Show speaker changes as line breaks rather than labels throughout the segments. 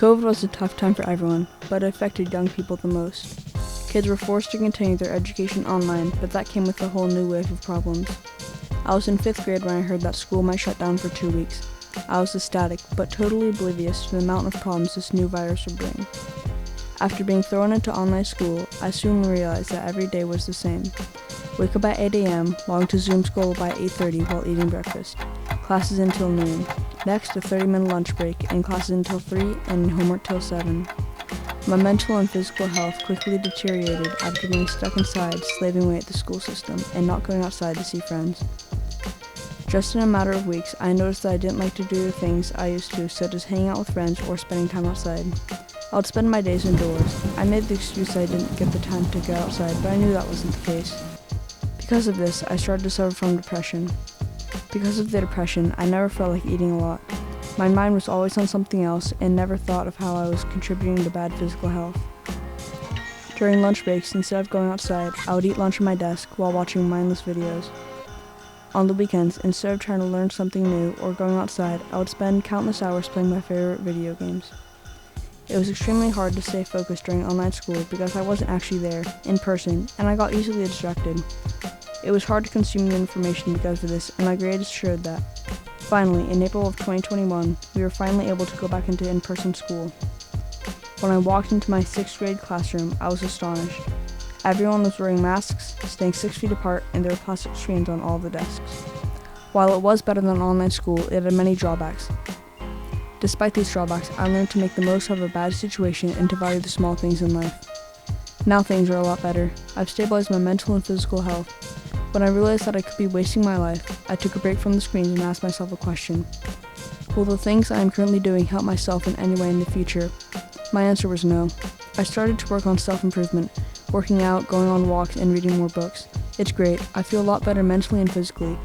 COVID was a tough time for everyone, but it affected young people the most. Kids were forced to continue their education online, but that came with a whole new wave of problems. I was in 5th grade when I heard that school might shut down for 2 weeks. I was ecstatic, but totally oblivious to the amount of problems this new virus would bring. After being thrown into online school, I soon realized that every day was the same. Wake up at 8 a.m., log to Zoom school by 8:30 while eating breakfast. Classes until noon. Next, a 30-minute lunch break, and classes until 3, and homework till 7. My mental and physical health quickly deteriorated after being stuck inside, slaving away at the school system, and not going outside to see friends. Just in a matter of weeks, I noticed that I didn't like to do the things I used to, such as hanging out with friends or spending time outside. I would spend my days indoors. I made the excuse I didn't get the time to go outside, but I knew that wasn't the case. Because of this, I started to suffer from depression. Because of the depression, I never felt like eating a lot. My mind was always on something else and never thought of how I was contributing to bad physical health. During lunch breaks, instead of going outside, I would eat lunch at my desk while watching mindless videos. On the weekends, instead of trying to learn something new or going outside, I would spend countless hours playing my favorite video games. It was extremely hard to stay focused during online school because I wasn't actually there, in person, and I got easily distracted. It was hard to consume the information because of this, and my grades showed that. Finally, in April of 2021, we were finally able to go back into in-person school. When I walked into my 6th grade classroom, I was astonished. Everyone was wearing masks, staying 6 feet apart, and there were plastic screens on all the desks. While it was better than online school, it had many drawbacks. Despite these drawbacks, I learned to make the most of a bad situation and to value the small things in life. Now things are a lot better. I've stabilized my mental and physical health. When I realized that I could be wasting my life, I took a break from the screens and asked myself a question. Will the things I am currently doing help myself in any way in the future? My answer was no. I started to work on self-improvement, working out, going on walks, and reading more books. It's great. I feel a lot better mentally and physically.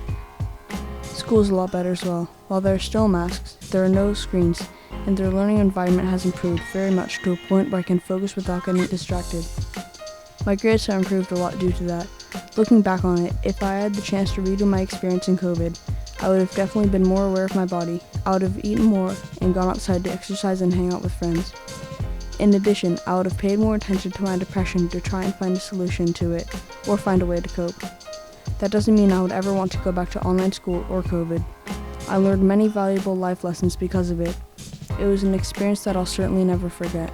School is a lot better as well. While there are still masks, there are no screens, and their learning environment has improved very much to a point where I can focus without getting distracted. My grades have improved a lot due to that. Looking back on it, if I had the chance to redo my experience in COVID, I would have definitely been more aware of my body. I would have eaten more and gone outside to exercise and hang out with friends. In addition, I would have paid more attention to my depression to try and find a solution to it, or find a way to cope. That doesn't mean I would ever want to go back to online school or COVID. I learned many valuable life lessons because of it. It was an experience that I'll certainly never forget.